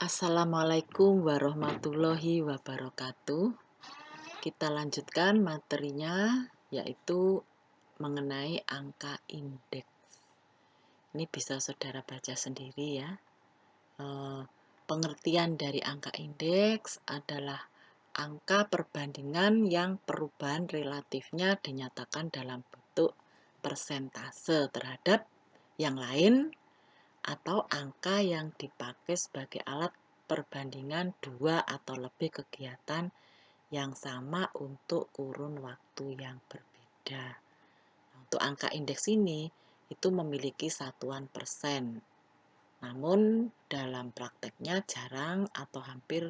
Assalamualaikum warahmatullahi wabarakatuh. Kita lanjutkan materinya, yaitu mengenai angka indeks. Ini bisa saudara baca sendiri ya. Pengertian dari angka indeks adalah angka perbandingan yang perubahan relatifnya dinyatakan dalam bentuk persentase terhadap yang lain, atau angka yang dipakai sebagai alat perbandingan dua atau lebih kegiatan yang sama untuk kurun waktu yang berbeda. Untuk angka indeks ini itu memiliki satuan persen. Namun dalam prakteknya jarang atau hampir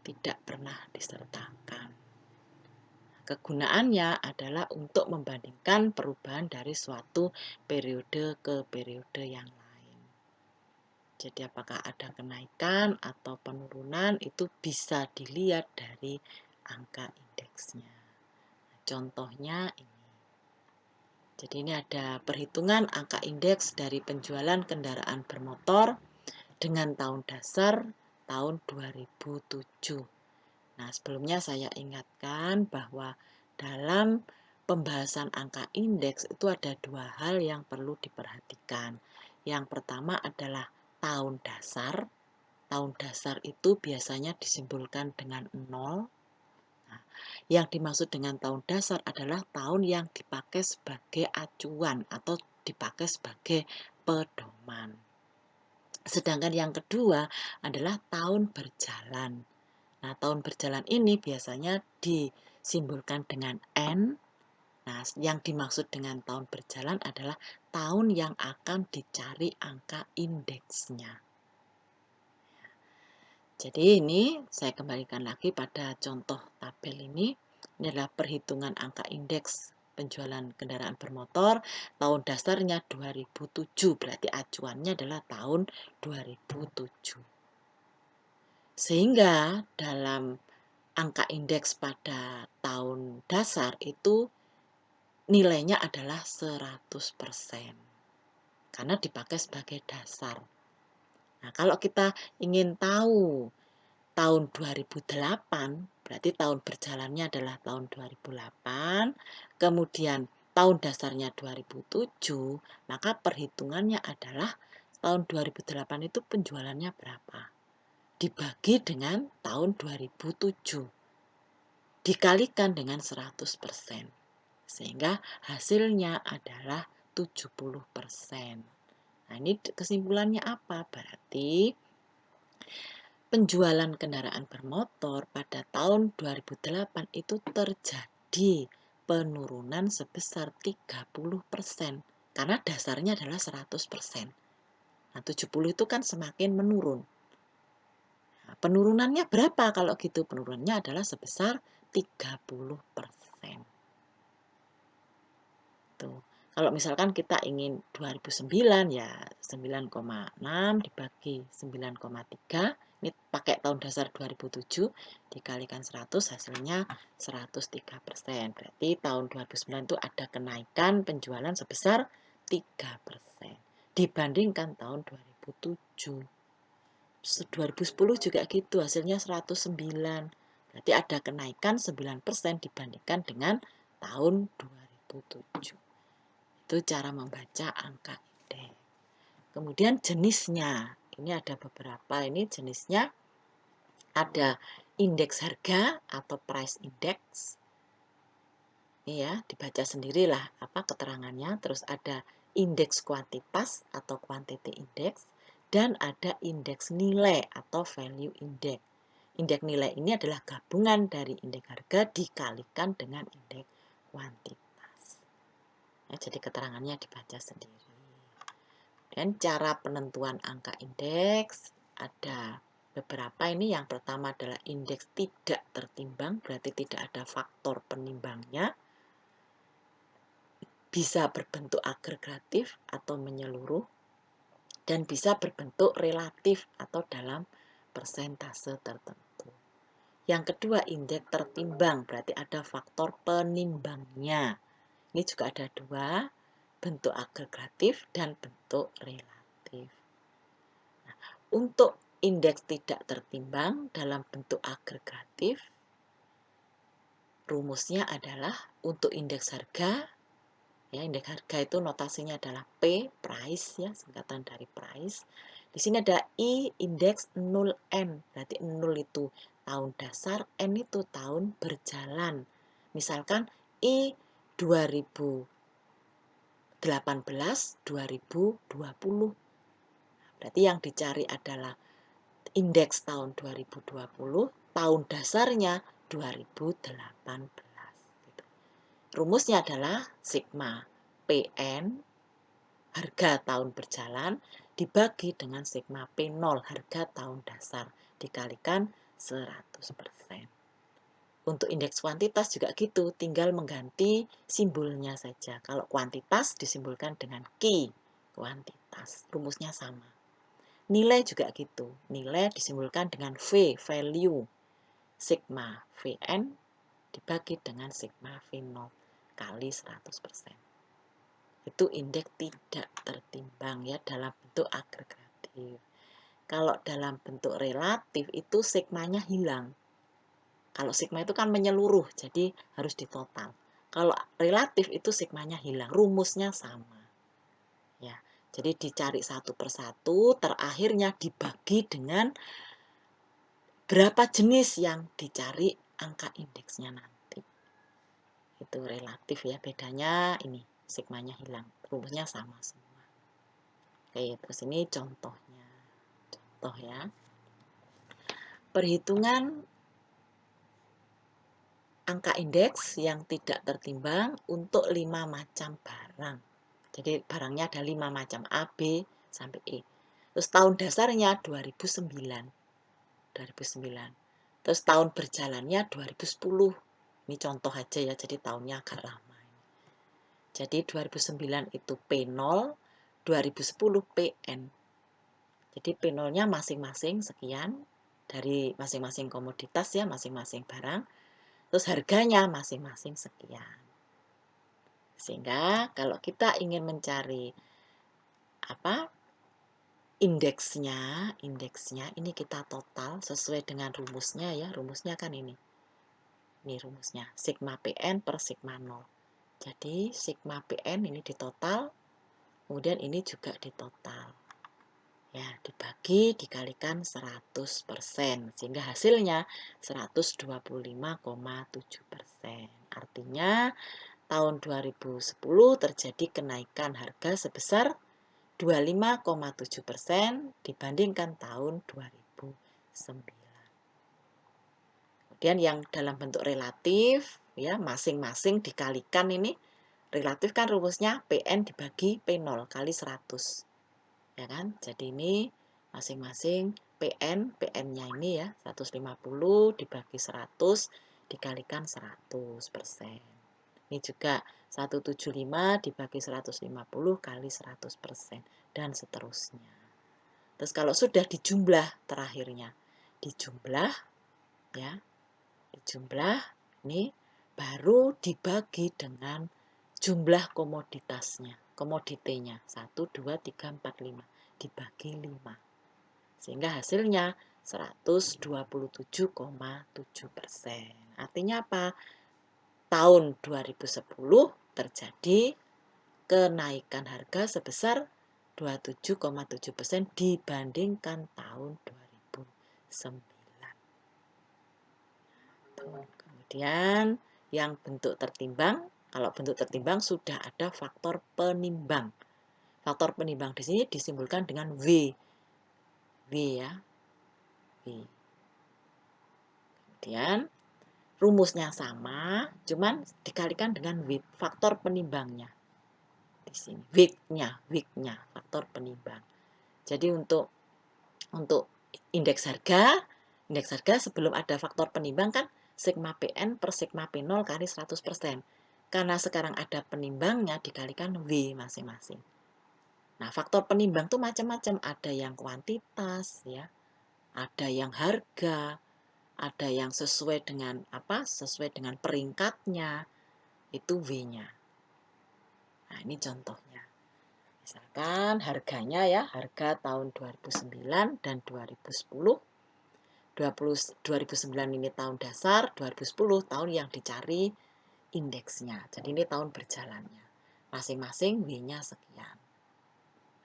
tidak pernah disertakan. Kegunaannya adalah untuk membandingkan perubahan dari suatu periode ke periode yang lain. Jadi apakah ada kenaikan atau penurunan itu bisa dilihat dari angka indeksnya. Contohnya ini. Jadi ini ada perhitungan angka indeks dari penjualan kendaraan bermotor dengan tahun dasar tahun 2007. Nah, sebelumnya saya ingatkan bahwa dalam pembahasan angka indeks itu ada dua hal yang perlu diperhatikan. Yang pertama adalah tahun dasar. Tahun dasar itu biasanya disimbolkan dengan 0. Nah, yang dimaksud dengan tahun dasar adalah tahun yang dipakai sebagai acuan atau dipakai sebagai pedoman. Sedangkan yang kedua adalah tahun berjalan. Nah, tahun berjalan ini biasanya disimbolkan dengan N. Nah, yang dimaksud dengan tahun berjalan adalah tahun yang akan dicari angka indeksnya. Jadi ini saya kembalikan lagi pada contoh tabel ini. Ini adalah perhitungan angka indeks penjualan kendaraan bermotor. Tahun dasarnya 2007, berarti acuannya adalah tahun 2007. Sehingga dalam angka indeks pada tahun dasar itu nilainya adalah 100%. Karena dipakai sebagai dasar. Nah, kalau kita ingin tahu tahun 2008, berarti tahun berjalannya adalah tahun 2008, kemudian tahun dasarnya 2007, maka perhitungannya adalah tahun 2008 itu penjualannya berapa? Dibagi dengan tahun 2007, dikalikan dengan 100%, sehingga hasilnya adalah 70%. Nah, ini kesimpulannya apa? Berarti penjualan kendaraan bermotor pada tahun 2008 itu terjadi penurunan sebesar 30%. Karena dasarnya adalah 100%. Nah, 70 itu kan semakin menurun. Nah, penurunannya berapa kalau gitu? Penurunannya adalah sebesar 30%. Tuh. Kalau misalkan kita ingin 2009 ya 9,6 dibagi 9,3, ini pakai tahun dasar 2007 dikalikan 100 hasilnya 103%. Berarti tahun 2009 itu ada kenaikan penjualan sebesar 3% dibandingkan tahun 2007. 2010 juga gitu, hasilnya 109. Berarti ada kenaikan 9% dibandingkan dengan tahun 2007. Itu cara membaca angka indeks. Kemudian jenisnya, ini ada beberapa. Ini jenisnya ada indeks harga atau price index. Ini ya, dibaca sendirilah apa keterangannya. Terus ada indeks kuantitas atau quantity index, dan ada indeks nilai atau value index. Indeks nilai ini adalah gabungan dari indeks harga dikalikan dengan indeks kuantitas. Ya, jadi keterangannya dibaca sendiri. Dan cara penentuan angka indeks ada beberapa ini. Yang pertama adalah indeks tidak tertimbang, berarti tidak ada faktor penimbangnya. Bisa berbentuk agregatif atau menyeluruh, dan bisa berbentuk relatif atau dalam persentase tertentu. Yang kedua, indeks tertimbang, berarti ada faktor penimbangnya. Ini juga ada dua, bentuk agregatif dan bentuk relatif. Nah, untuk indeks tidak tertimbang dalam bentuk agregatif, rumusnya adalah untuk indeks harga, ya, indeks harga itu notasinya adalah P, price, ya, singkatan dari price. Di sini ada I, indeks 0N, berarti 0 itu tahun dasar, N itu tahun berjalan. Misalkan I 2018-2020. Berarti yang dicari adalah indeks tahun 2020, tahun dasarnya 2018. Rumusnya adalah sigma PN, harga tahun berjalan, dibagi dengan sigma P0, harga tahun dasar, dikalikan 100%. Untuk indeks kuantitas juga gitu, tinggal mengganti simbolnya saja. Kalau kuantitas disimbolkan dengan Q, kuantitas, rumusnya sama. Nilai juga gitu, nilai disimbolkan dengan V, value, sigma Vn dibagi dengan sigma V0 kali 100%. Itu indeks tidak tertimbang, ya, dalam bentuk agregatif. Kalau dalam bentuk relatif itu sigmanya hilang. Kalau sigma itu kan menyeluruh, jadi harus ditotal. Kalau relatif itu sigmanya hilang, rumusnya sama. Ya, jadi dicari satu persatu, terakhirnya dibagi dengan berapa jenis yang dicari angka indeksnya nanti. Itu relatif, ya, bedanya ini sigmanya hilang, rumusnya sama semua. Oke, terus ini contohnya. Contoh, ya. Perhitungan angka indeks yang tidak tertimbang untuk 5 macam barang. Jadi barangnya ada 5 macam, A, B, sampai E. Terus tahun dasarnya 2009. Terus tahun berjalannya 2010. Ini contoh aja, ya, jadi tahunnya agak lama. Jadi 2009 itu P0, 2010 PN. Jadi P0-nya masing-masing sekian, dari masing-masing komoditas, ya, masing-masing barang. Terus harganya masing-masing sekian. Sehingga kalau kita ingin mencari indeksnya ini kita total sesuai dengan rumusnya, ya. Rumusnya kan ini. Ini rumusnya, sigma PN per sigma 0. Jadi sigma PN ini ditotal, kemudian ini juga ditotal. Ya, dibagi dikalikan 100%, sehingga hasilnya 125,7%. Artinya tahun 2010 terjadi kenaikan harga sebesar 25,7% dibandingkan tahun 2009. Kemudian yang dalam bentuk relatif, ya, masing-masing dikalikan ini. Relatif kan rumusnya PN dibagi P0 kali 100. Ya kan? Jadi ini masing-masing PN-nya ini, ya, 150 dibagi 100 dikalikan 100%. Ini juga 175 dibagi 150 kali 100%, dan seterusnya. Terus kalau sudah dijumlah terakhirnya, dijumlah, ya, dijumlah, ini baru dibagi dengan jumlah komoditasnya, komoditinya 1, 2, 3, 4, 5 dibagi 5, sehingga hasilnya 127,7%. Artinya apa? Tahun 2010 terjadi kenaikan harga sebesar 27,7% dibandingkan tahun 2009. Kemudian yang bentuk tertimbang, kalau bentuk tertimbang sudah ada faktor penimbang. Faktor penimbang di sini disimbolkan dengan V. V, ya. V. Kemudian rumusnya sama, cuman dikalikan dengan W, faktor penimbangnya. Di sini W-nya, faktor penimbang. Jadi untuk indeks harga sebelum ada faktor penimbang kan sigma PN per sigma P0 kali 100%. Karena sekarang ada penimbangnya dikalikan W masing-masing. Nah, faktor penimbang tuh macam-macam, ada yang kuantitas, ya. Ada yang harga, ada yang sesuai dengan sesuai dengan peringkatnya, itu W-nya. Nah, ini contohnya. Misalkan harganya ya, harga tahun 2009 dan 2010. 2009 ini tahun dasar, 2010 tahun yang dicari indeksnya. Jadi ini tahun berjalannya. Masing-masing W-nya sekian.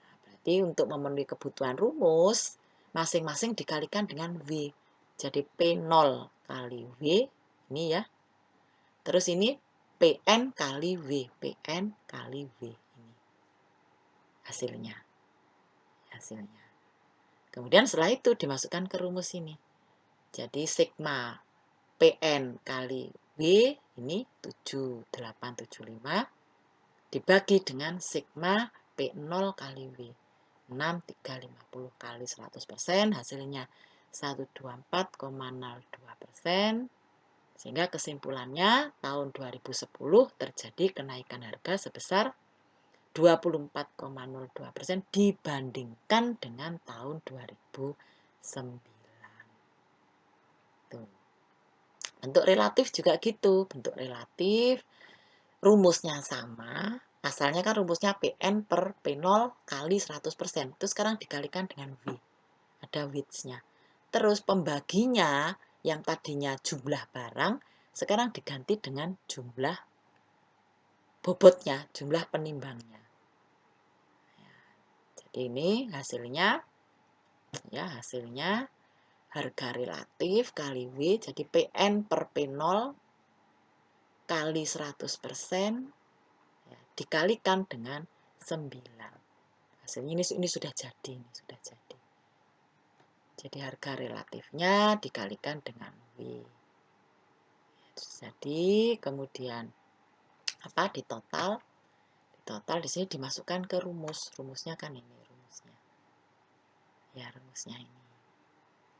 Nah, berarti untuk memenuhi kebutuhan rumus, masing-masing dikalikan dengan W. Jadi P0 kali W, ini ya. Terus ini PN kali W, PN kali W ini hasilnya. Hasilnya. Kemudian setelah itu dimasukkan ke rumus ini. Jadi sigma PN kali W ini 7875 dibagi dengan sigma P0 kali W 6350 kali 100%, hasilnya 124,02%. Sehingga kesimpulannya tahun 2010 terjadi kenaikan harga sebesar 24,02% dibandingkan dengan tahun 2009. Tuh. Bentuk relatif juga gitu. Bentuk relatif, rumusnya sama. Asalnya kan rumusnya PN per P0 kali 100%. Itu sekarang dikalikan dengan W. Ada widths-nya. Terus pembaginya yang tadinya jumlah barang, sekarang diganti dengan jumlah bobotnya, jumlah penimbangnya. Jadi ini hasilnya, ya hasilnya harga relatif kali W, jadi PN per P0 kali 100% ya, dikalikan dengan 9. Hasilnya ini sudah jadi, Jadi harga relatifnya dikalikan dengan W. Jadi kemudian apa di total? Di total di sini dimasukkan ke rumus. Rumusnya kan ini rumusnya. Ya, rumusnya ini.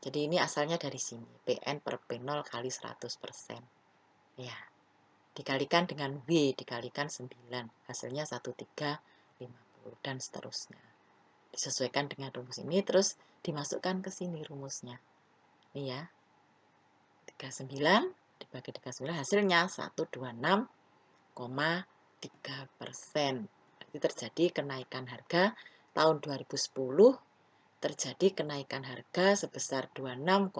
Jadi ini asalnya dari sini, PN per P0 kali 100%. Ya. Dikalikan dengan W, dikalikan 9. Hasilnya 1350 dan seterusnya. Disesuaikan dengan rumus ini, terus dimasukkan ke sini rumusnya. Ini ya. 39 dibagi 39 hasilnya 126,3%. Berarti terjadi kenaikan harga tahun 2010 terjadi kenaikan harga sebesar 26,3%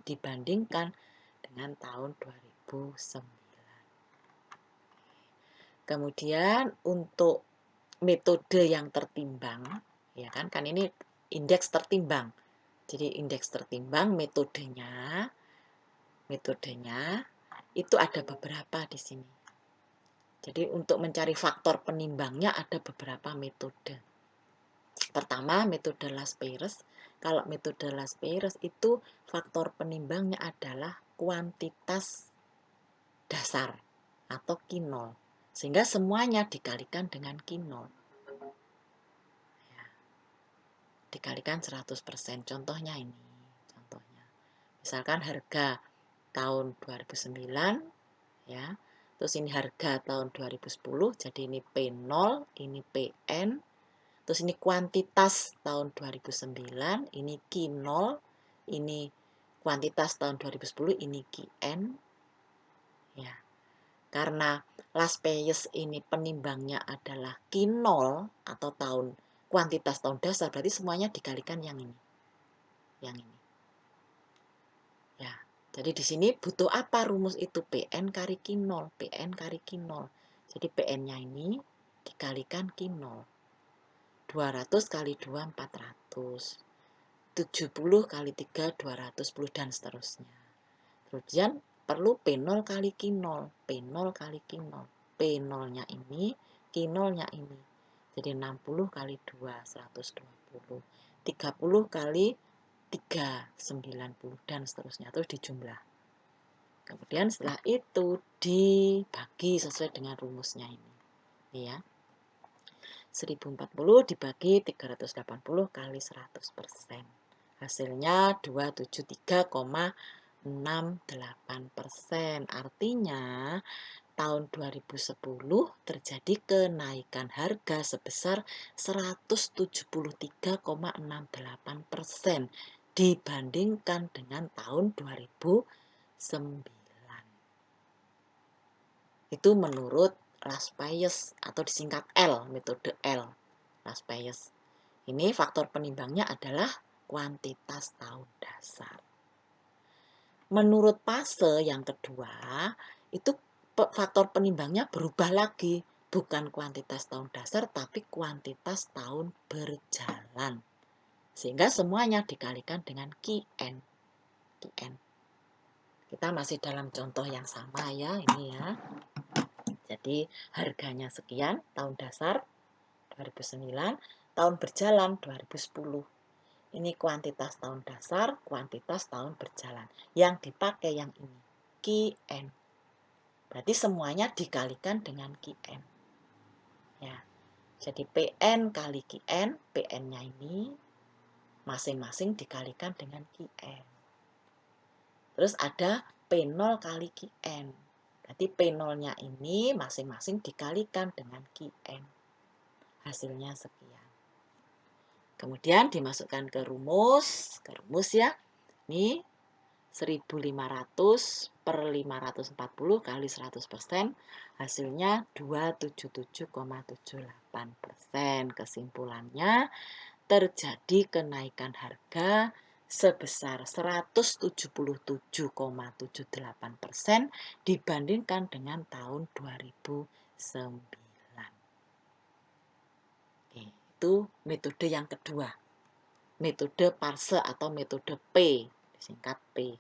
dibandingkan dengan tahun 2009. Kemudian untuk metode yang tertimbang, ya kan ini indeks tertimbang. Jadi indeks tertimbang metodenya itu ada beberapa di sini. Jadi untuk mencari faktor penimbangnya ada beberapa metode. Pertama, metode Las-Peyres. Kalau metode Las-Peyres itu faktor penimbangnya adalah kuantitas dasar atau Q0. Sehingga semuanya dikalikan dengan Q0. Ya. Dikalikan 100%. Contohnya ini. Misalkan harga tahun 2009 ya. Terus ini harga tahun 2010, jadi ini P0, ini PN. Terus ini kuantitas tahun 2009, ini Q0, ini kuantitas tahun 2010, ini Qn. Ya. Karena Las-Peyres ini penimbangnya adalah Q0 atau kuantitas tahun dasar, berarti semuanya dikalikan yang ini. Yang ini. Ya. Jadi di sini butuh apa rumus itu? PN kali Q0, PN kali Q0. Jadi PN-nya ini dikalikan Q0. 200 kali 2, 400. 70 kali 3, 210 dan seterusnya. Kemudian perlu P0 kali Q0, P0 kali Q0. P0-nya ini, Q0-nya ini. Jadi 60 kali 2, 120. 30 kali 3, 90 dan seterusnya. Terus dijumlah. Kemudian setelah itu dibagi sesuai dengan rumusnya ini. Ya. 1040 dibagi 380 kali 100%. Hasilnya 273,68%. Artinya tahun 2010 terjadi kenaikan harga sebesar 173,68% dibandingkan dengan tahun 2009. Itu menurut Las-Peyres atau disingkat L, metode L. last Payes. Ini faktor penimbangnya adalah kuantitas tahun dasar. Menurut fase yang kedua, itu faktor penimbangnya berubah lagi. Bukan kuantitas tahun dasar, tapi kuantitas tahun berjalan. Sehingga semuanya dikalikan dengan QN. Kita masih dalam contoh yang sama ya, ini ya. Jadi harganya sekian, tahun dasar 2009, tahun berjalan 2010. Ini kuantitas tahun dasar, kuantitas tahun berjalan. Yang dipakai yang ini, QN. Berarti semuanya dikalikan dengan QN. Ya. Jadi PN kali QN, PN-nya ini masing-masing dikalikan dengan QN. Terus ada P0 kali QN. Berarti P0-nya ini masing-masing dikalikan dengan QN. Hasilnya sekian. Kemudian dimasukkan ke rumus ya. Ini 1.500 per 540 kali 100%, hasilnya 277,78%. Kesimpulannya, terjadi kenaikan harga sebesar 177,78% dibandingkan dengan tahun 2009. Itu metode yang kedua, metode Parse atau metode P, disingkat P.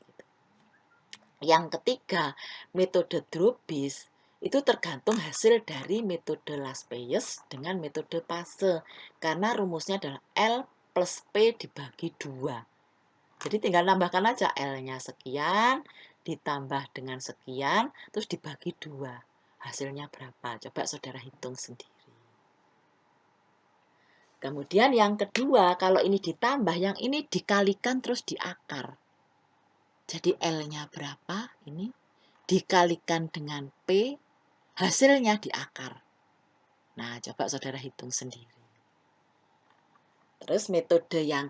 Yang ketiga, metode Drobis itu tergantung hasil dari metode last Payes dengan metode Parse, karena rumusnya adalah L plus P dibagi 2. Jadi tinggal nambahkan aja L-nya sekian ditambah dengan sekian terus dibagi 2. Hasilnya berapa? Coba saudara hitung sendiri. Kemudian yang kedua, kalau ini ditambah, yang ini dikalikan terus di akar. Jadi L-nya berapa? Ini dikalikan dengan P, hasilnya di akar. Nah, coba saudara hitung sendiri. Terus metode yang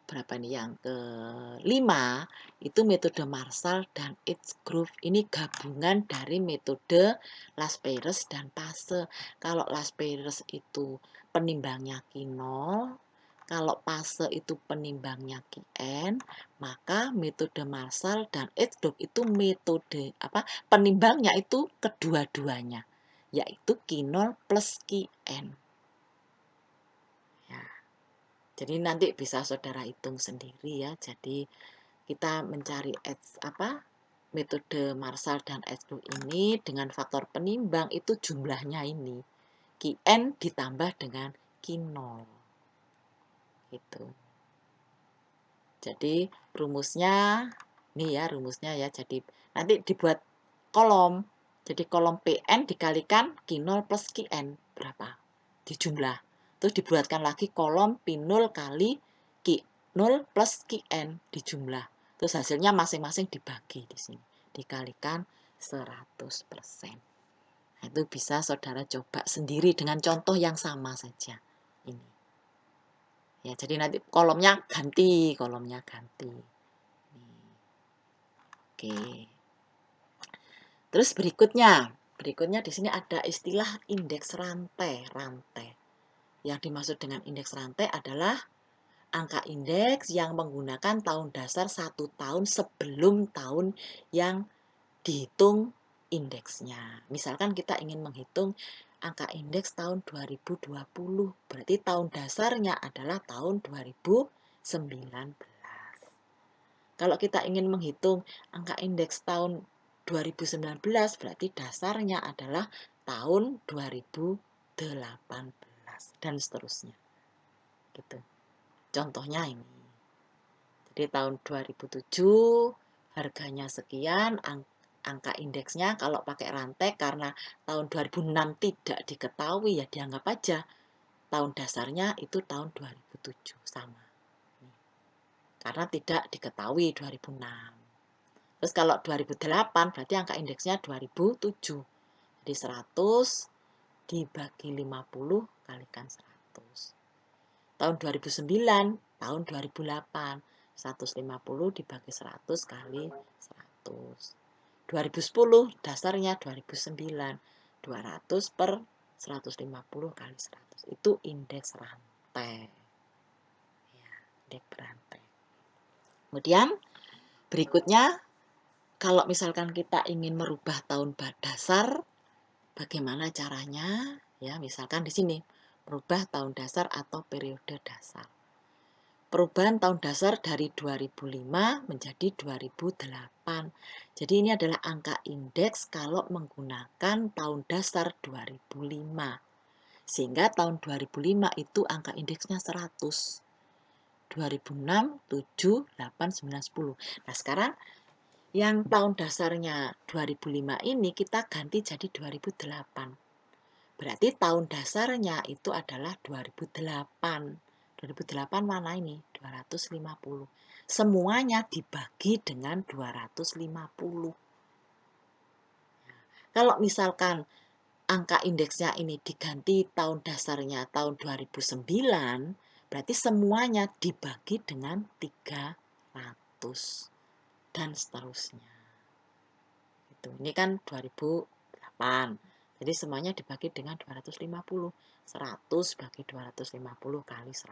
berapa nih? Yang kelima, itu metode Marshall dan Edgegrove. Ini gabungan dari metode last Payes dan Parse. Kalau last Payes itu penimbangnya Q0, kalau Parse itu penimbangnya Qn, maka metode Marshall dan Edgegrove itu metode penimbangnya itu kedua-duanya, yaitu Q0 plus Qn. Ya. Jadi nanti bisa saudara hitung sendiri ya. Jadi kita mencari metode Marshall dan Edgegrove ini dengan faktor penimbang itu jumlahnya ini. Qn ditambah dengan Q0. Gitu. Jadi rumusnya, ini ya rumusnya ya. Jadi nanti dibuat kolom. Jadi kolom PN dikalikan Q0 plus Qn berapa? Dijumlah. Terus dibuatkan lagi kolom P0 kali Q0 plus Qn dijumlah. Terus hasilnya masing-masing dibagi di sini. Dikalikan 100%. Nah, itu bisa saudara coba sendiri dengan contoh yang sama saja. Ini. Ya, jadi nanti kolomnya ganti. Oke. Terus berikutnya di sini ada istilah indeks rantai. Yang dimaksud dengan indeks rantai adalah angka indeks yang menggunakan tahun dasar 1 tahun sebelum tahun yang dihitung indeksnya. Misalkan kita ingin menghitung angka indeks tahun 2020, berarti tahun dasarnya adalah tahun 2019. Kalau kita ingin menghitung angka indeks tahun 2019, berarti dasarnya adalah tahun 2018 dan seterusnya. Gitu. Contohnya ini. Jadi tahun 2007 harganya sekian, angka indeksnya kalau pakai rantai karena tahun 2006 tidak diketahui ya dianggap aja tahun dasarnya itu tahun 2007 sama. Karena tidak diketahui 2006. Terus kalau 2008 berarti angka indeksnya 2007. Jadi 100 dibagi 50 kalikan 100. Tahun 2009, tahun 2008. 150 dibagi 100 kali 100. 2010 dasarnya 2009. 200 per 150 kali 100. Itu indeks rantai. Ya, indeks rantai. Kemudian berikutnya, kalau misalkan kita ingin merubah tahun dasar, bagaimana caranya? Ya, misalkan di sini, merubah tahun dasar atau periode dasar. Perubahan tahun dasar dari 2005 menjadi 2008. Jadi ini adalah angka indeks kalau menggunakan tahun dasar 2005. Sehingga tahun 2005 itu angka indeksnya 100. 2006, 7, 8, 9, 10. Nah, sekarang yang tahun dasarnya 2005 ini kita ganti jadi 2008. Berarti tahun dasarnya itu adalah 2008. 2008 mana ini? 250. Semuanya dibagi dengan 250. Kalau misalkan angka indeksnya ini diganti tahun dasarnya tahun 2009, berarti semuanya dibagi dengan 300 dan seterusnya. Ini kan 2008. Jadi semuanya dibagi dengan 250. 100 bagi 250 kali 100.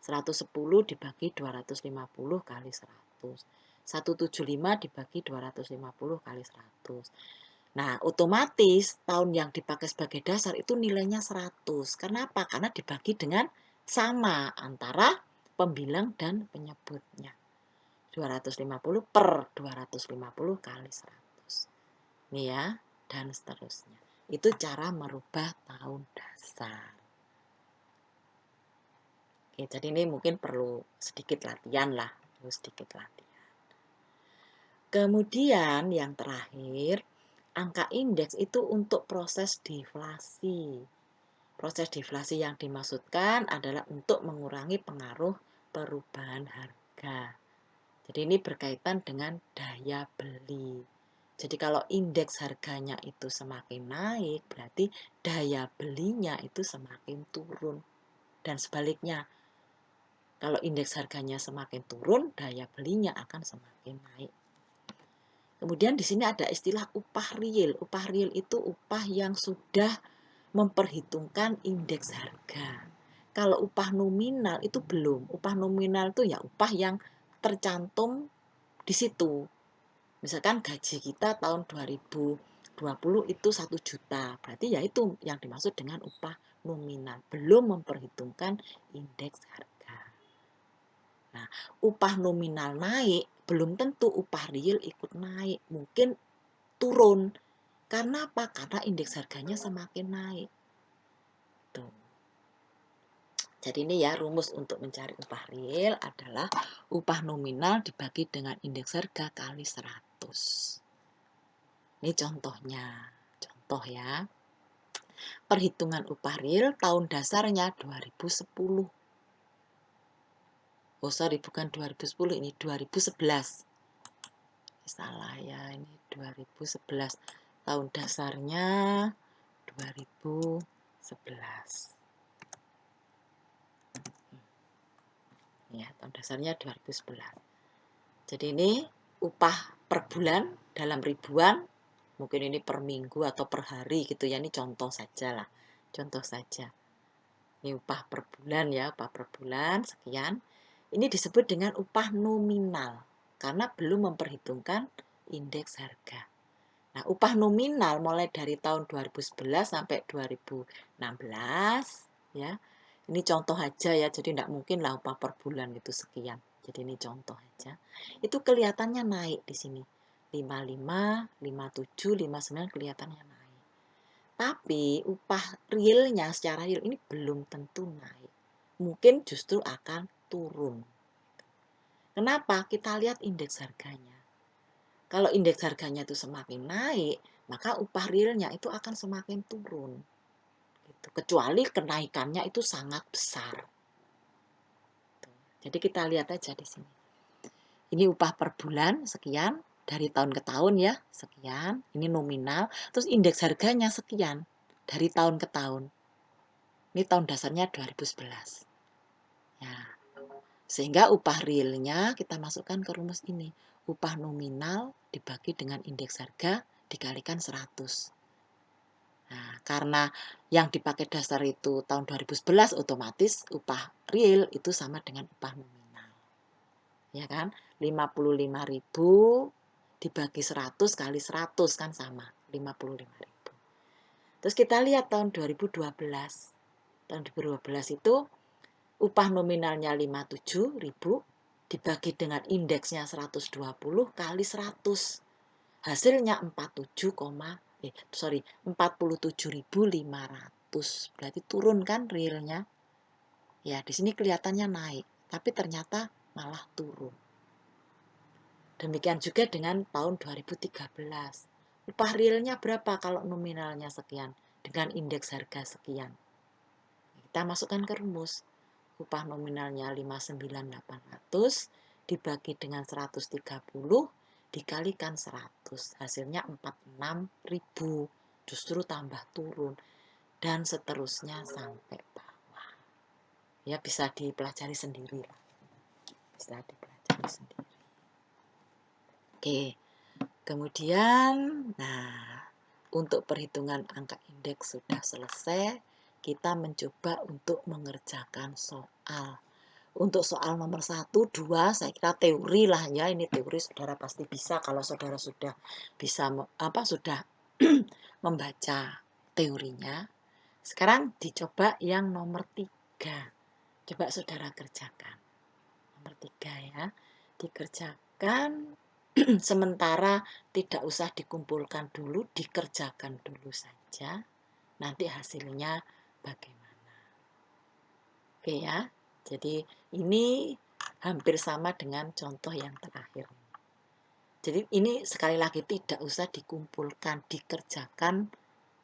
110 dibagi 250 kali 100. 175 dibagi 250 kali 100. Nah, otomatis tahun yang dipakai sebagai dasar itu nilainya 100. Kenapa? Karena dibagi dengan sama antara pembilang dan penyebutnya. 250 per 250 kali 100. Ini ya, dan seterusnya. Itu cara merubah tahun dasar. Oke, jadi ini mungkin perlu sedikit latihan lah. Kemudian yang terakhir, angka indeks itu untuk proses deflasi. Proses deflasi yang dimaksudkan adalah untuk mengurangi pengaruh perubahan harga. Jadi ini berkaitan dengan daya beli. Jadi kalau indeks harganya itu semakin naik, berarti daya belinya itu semakin turun. Dan sebaliknya, kalau indeks harganya semakin turun, daya belinya akan semakin naik. Kemudian di sini ada istilah upah real. Upah real itu upah yang sudah memperhitungkan indeks harga. Kalau upah nominal itu belum. Upah nominal itu ya upah yang tercantum di situ. Misalkan gaji kita tahun 2020 itu 1 juta. Berarti ya itu yang dimaksud dengan upah nominal. Belum memperhitungkan indeks harga. Nah, upah nominal naik, belum tentu upah real ikut naik. Mungkin turun. Karena apa? Karena indeks harganya semakin naik. Tuh. Jadi ini ya rumus untuk mencari upah real adalah upah nominal dibagi dengan indeks harga kali 100. Ini contohnya. Contoh ya. Perhitungan upah real tahun dasarnya 2010. Oh sorry, bukan 2010, ini 2011. Salah ya, ini 2011. Tahun dasarnya 2011. Ya, tahun dasarnya 2011. Jadi ini upah per bulan dalam ribuan, mungkin ini per minggu atau per hari gitu ya, ini contoh saja lah. Contoh saja. Ini upah per bulan ya, upah per bulan sekian. Ini disebut dengan upah nominal karena belum memperhitungkan indeks harga. Nah, upah nominal mulai dari tahun 2011 sampai 2016 ya. Ini contoh aja ya, jadi tidak mungkin lah upah per bulan itu sekian. Jadi ini contoh aja. Itu kelihatannya naik di sini. 55, 57, 59 kelihatannya naik. Tapi upah realnya secara real ini belum tentu naik. Mungkin justru akan turun. Kenapa? Kita lihat indeks harganya. Kalau indeks harganya itu semakin naik, maka upah realnya itu akan semakin turun. Kecuali kenaikannya itu sangat besar. Jadi kita lihat aja di sini. Ini upah per bulan sekian, dari tahun ke tahun ya, sekian. Ini nominal, terus indeks harganya sekian, dari tahun ke tahun. Ini tahun dasarnya 2011. Ya. Sehingga upah realnya kita masukkan ke rumus ini. Upah nominal dibagi dengan indeks harga dikalikan 100. Nah, karena yang dipakai dasar itu tahun 2011, otomatis upah real itu sama dengan upah nominal. Ya kan? 55.000 dibagi 100 kali 100 kan sama, 55.000. Terus kita lihat tahun 2012. Tahun 2012 itu upah nominalnya 57.000 dibagi dengan indeksnya 120 kali 100. Hasilnya 47.500. Berarti turun kan realnya? Ya, di sini kelihatannya naik, tapi ternyata malah turun. Demikian juga dengan tahun 2013. Upah realnya berapa kalau nominalnya sekian dengan indeks harga sekian? Kita masukkan ke rumus. Upah nominalnya 59.800 dibagi dengan 130 dikalikan 100. Hasilnya 46.000. Justru tambah turun. Dan seterusnya sampai bawah. Ya, bisa dipelajari sendiri lah. Bisa dipelajari sendiri. Oke. Kemudian, untuk perhitungan angka indeks sudah selesai. Kita mencoba untuk mengerjakan soal. Untuk soal nomor 1, 2, saya kira teori lah ya. Ini teori saudara pasti bisa kalau saudara sudah bisa sudah membaca teorinya. Sekarang dicoba yang nomor 3. Coba saudara kerjakan. Nomor 3 ya. Dikerjakan sementara tidak usah dikumpulkan dulu, dikerjakan dulu saja. Nanti hasilnya bagaimana. Oke ya. Jadi ini hampir sama dengan contoh yang terakhir. Jadi ini sekali lagi tidak usah dikumpulkan, dikerjakan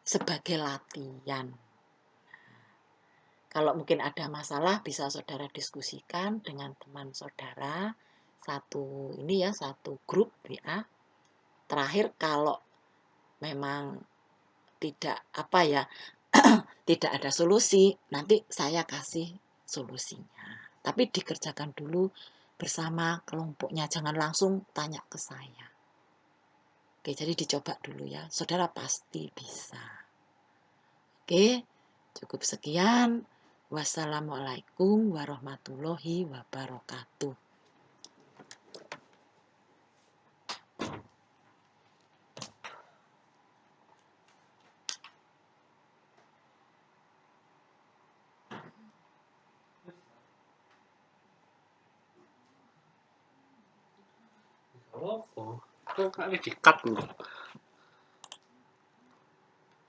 sebagai latihan. Kalau mungkin ada masalah bisa saudara diskusikan dengan teman saudara. Satu grup WA. Terakhir kalau memang tidak tidak ada solusi, nanti saya kasih solusinya. Tapi dikerjakan dulu bersama kelompoknya, jangan langsung tanya ke saya. Oke, jadi dicoba dulu ya. Saudara pasti bisa. Oke, cukup sekian. Wassalamualaikum warahmatullahi wabarakatuh. Oh, kok ini di-cut loh.